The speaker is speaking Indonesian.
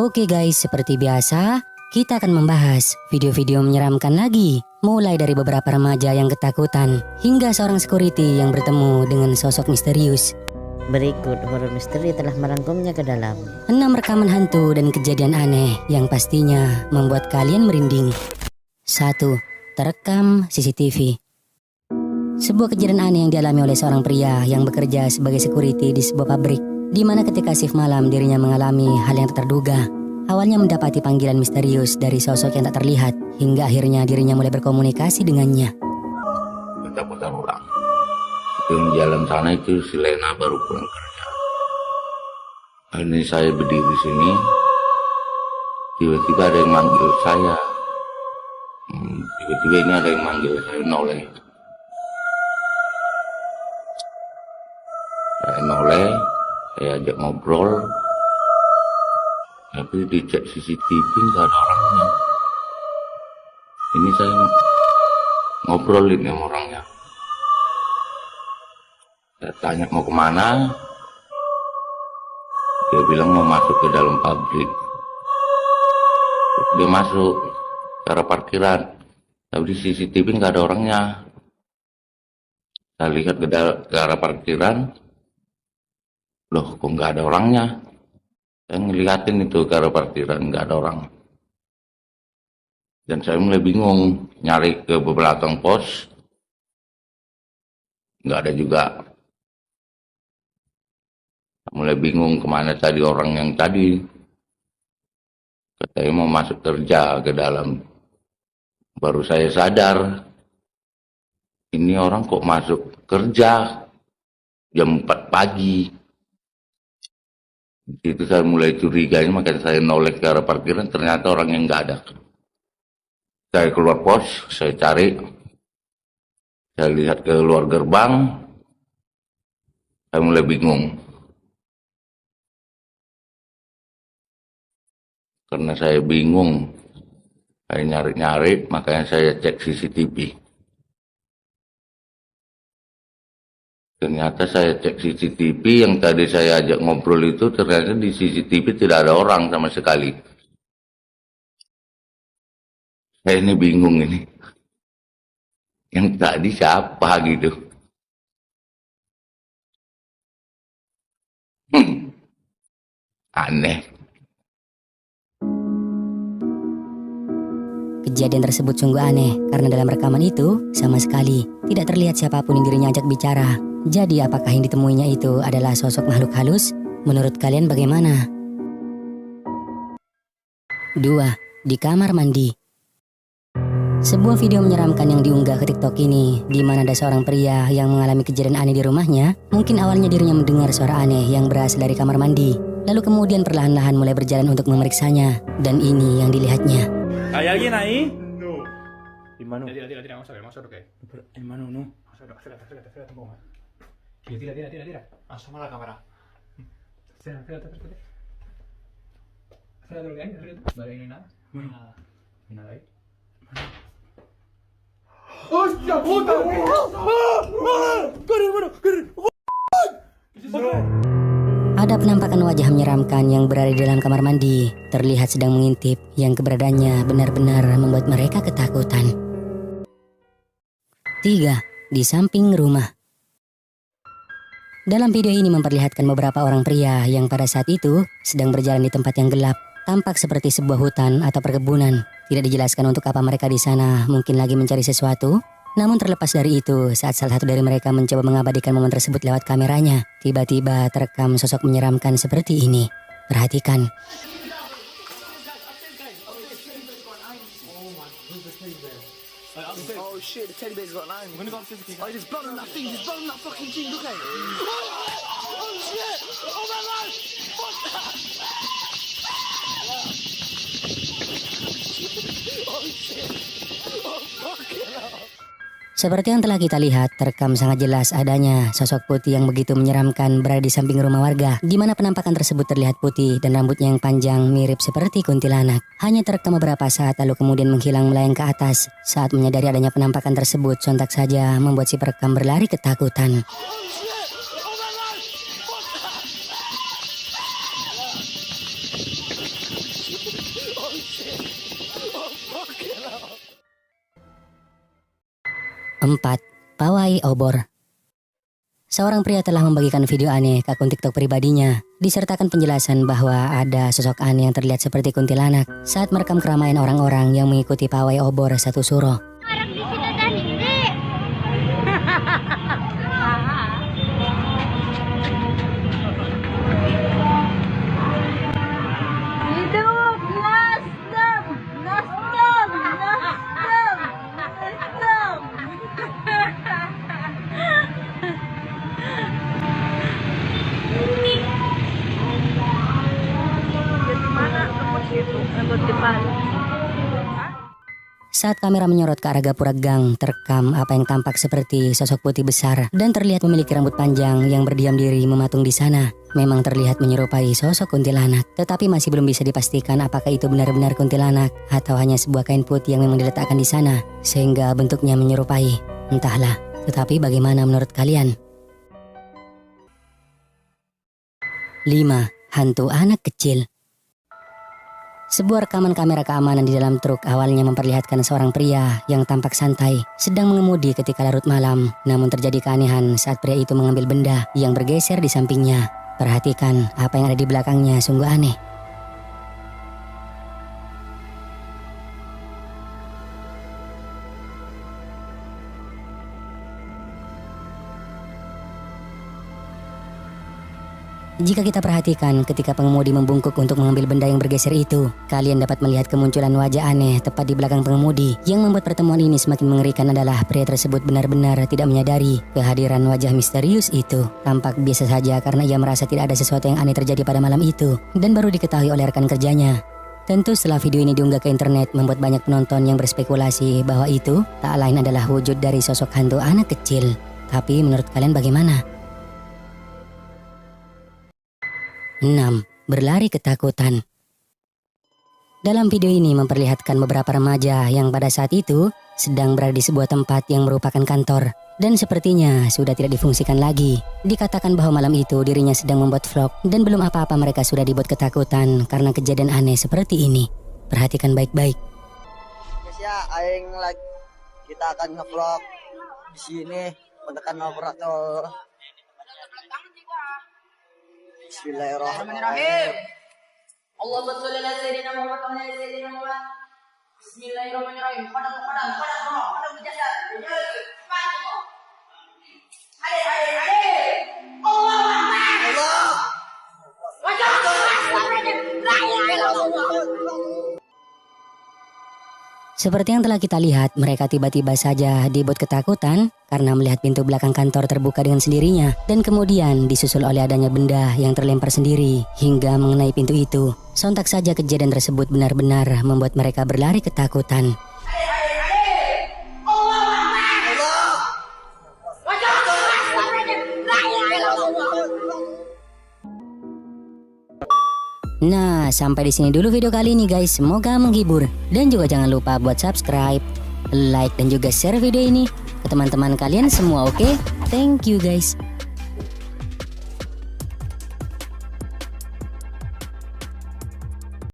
Oke guys, seperti biasa, kita akan membahas video-video menyeramkan lagi. Mulai dari beberapa remaja yang ketakutan, hingga seorang security yang bertemu dengan sosok misterius. Berikut horor misteri telah merangkumnya ke dalam 6 rekaman hantu dan kejadian aneh yang pastinya membuat kalian merinding. 1. Terekam CCTV. Sebuah kejadian aneh yang dialami oleh seorang pria yang bekerja sebagai security di sebuah pabrik, di mana ketika shift malam dirinya mengalami hal yang tak terduga. Awalnya mendapati panggilan misterius dari sosok yang tak terlihat, hingga akhirnya dirinya mulai berkomunikasi dengannya. Ketakutan orang. Itu yang jalan sana itu si Lena baru pulang kerja. Ini saya berdiri sini, tiba-tiba ada yang manggil saya. Tiba-tiba ini ada yang manggil saya, noleh. Saya noleh, saya ajak ngobrol. Tapi dicek CCTV nggak ada orangnya. Ini saya ngobrolin sama orangnya. Saya tanya mau kemana. Dia bilang mau masuk ke dalam pabrik. Dia masuk ke arah parkiran. Tapi di CCTV nggak ada orangnya. Saya lihat ke arah parkiran. Loh, kok nggak ada orangnya? Saya ngeliatin itu ke arah parkiran, nggak ada orang. Dan saya mulai bingung, nyari ke belakang pos, nggak ada juga. Mulai bingung kemana tadi orang yang tadi. Katanya mau masuk kerja ke dalam. Baru saya sadar, ini orang kok masuk kerja jam 4 pagi. Itu saya mulai curiga, makanya saya noleh ke arah parkiran, ternyata orang yang nggak ada. Saya keluar pos, saya cari, saya lihat ke luar gerbang, saya mulai bingung. Karena saya bingung, saya nyari-nyari, makanya saya cek CCTV. Ternyata saya cek CCTV yang tadi saya ajak ngobrol itu, ternyata di CCTV tidak ada orang sama sekali. Saya ini bingung ini. Yang tadi siapa gitu. Aneh. Kejadian tersebut sungguh aneh karena dalam rekaman itu sama sekali tidak terlihat siapapun yang dirinya ajak bicara. Jadi apakah yang ditemuinya itu adalah sosok makhluk halus? Menurut kalian bagaimana? 2. Di kamar mandi. Sebuah video menyeramkan yang diunggah ke TikTok ini, di mana ada seorang pria yang mengalami kejadian aneh di rumahnya. Mungkin awalnya dirinya mendengar suara aneh yang berasal dari kamar mandi. Lalu kemudian perlahan-lahan mulai berjalan untuk memeriksanya. Dan ini yang dilihatnya. ¿Hay alguien ahí? No. Hermano. Tira, vamos a ver qué. Hermano, no. Vamos a ver, acércate un poco más. Tira. Asoma la cámara. Acércate. Acércate lo que hay, acércate. Vale, ahí no hay nada. No hay nada. No hay nada ahí. ¡Hostia puta! ¡Corre, hermano! ¡Corre! ¿Qué es eso? Ada penampakan wajah menyeramkan yang berada di dalam kamar mandi, terlihat sedang mengintip, yang keberadaannya benar-benar membuat mereka ketakutan. 3. Di samping rumah. Dalam video ini memperlihatkan beberapa orang pria yang pada saat itu sedang berjalan di tempat yang gelap, tampak seperti sebuah hutan atau perkebunan. Tidak dijelaskan untuk apa mereka di sana, mungkin lagi mencari sesuatu. Namun terlepas dari itu, saat salah satu dari mereka mencoba mengabadikan momen tersebut lewat kameranya, tiba-tiba terekam sosok menyeramkan seperti ini. Perhatikan. Oh shit, the teddy bear's got an eye. Oh, he's blowing that thing, he's blowing that fucking thing, look at it. Oh shit! Oh my god! Fuck that! Oh shit! Oh fucking hell! Seperti yang telah kita lihat, terekam sangat jelas adanya sosok putih yang begitu menyeramkan berada di samping rumah warga, di mana penampakan tersebut terlihat putih dan rambutnya yang panjang mirip seperti kuntilanak. Hanya terekam beberapa saat lalu kemudian menghilang melayang ke atas. Saat menyadari adanya penampakan tersebut, sontak saja membuat si perekam berlari ketakutan. 4. Pawai obor. Seorang pria telah membagikan video aneh ke akun TikTok pribadinya, disertakan penjelasan bahwa ada sosok aneh yang terlihat seperti kuntilanak saat merekam keramaian orang-orang yang mengikuti pawai obor satu suro. Saat kamera menyorot ke arah gapura gang, terekam apa yang tampak seperti sosok putih besar dan terlihat memiliki rambut panjang yang berdiam diri mematung di sana. Memang terlihat menyerupai sosok kuntilanak, tetapi masih belum bisa dipastikan apakah itu benar-benar kuntilanak atau hanya sebuah kain putih yang memang diletakkan di sana sehingga bentuknya menyerupai. Entahlah, tetapi bagaimana menurut kalian? 5. Hantu anak kecil. Sebuah rekaman kamera keamanan di dalam truk awalnya memperlihatkan seorang pria yang tampak santai sedang mengemudi ketika larut malam. Namun terjadi keanehan saat pria itu mengambil benda yang bergeser di sampingnya. Perhatikan apa yang ada di belakangnya, sungguh aneh. Jika kita perhatikan ketika pengemudi membungkuk untuk mengambil benda yang bergeser itu, kalian dapat melihat kemunculan wajah aneh tepat di belakang pengemudi. Yang membuat pertemuan ini semakin mengerikan adalah pria tersebut benar-benar tidak menyadari kehadiran wajah misterius itu. Tampak biasa saja karena ia merasa tidak ada sesuatu yang aneh terjadi pada malam itu dan baru diketahui oleh rekan kerjanya. Tentu setelah video ini diunggah ke internet membuat banyak penonton yang berspekulasi bahwa itu tak lain adalah wujud dari sosok hantu anak kecil. Tapi menurut kalian bagaimana? 6. Berlari ketakutan. Dalam video ini memperlihatkan beberapa remaja yang pada saat itu sedang berada di sebuah tempat yang merupakan kantor dan sepertinya sudah tidak difungsikan lagi. Dikatakan bahwa malam itu dirinya sedang membuat vlog dan belum apa-apa mereka sudah dibuat ketakutan karena kejadian aneh seperti ini. Perhatikan baik-baik. Guys ya, aing lagi kita akan nge-vlog di sini menekan operator. Bismillahirrahmanirrahim. Allahumma sholli ala sayyidina Muhammad wa ala sayyidina Muhammad. Bismillahirrahmanirrahim. Padang berjasa. Hadir. Allahu Akbar. Allah. Seperti yang telah kita lihat, mereka tiba-tiba saja dibuat ketakutan karena melihat pintu belakang kantor terbuka dengan sendirinya dan kemudian disusul oleh adanya benda yang terlempar sendiri hingga mengenai pintu itu. Sontak saja kejadian tersebut benar-benar membuat mereka berlari ketakutan. Nah, sampai di sini dulu video kali ini guys. Semoga menghibur dan juga jangan lupa buat subscribe, like dan juga share video ini ke teman-teman kalian semua, oke? Thank you guys.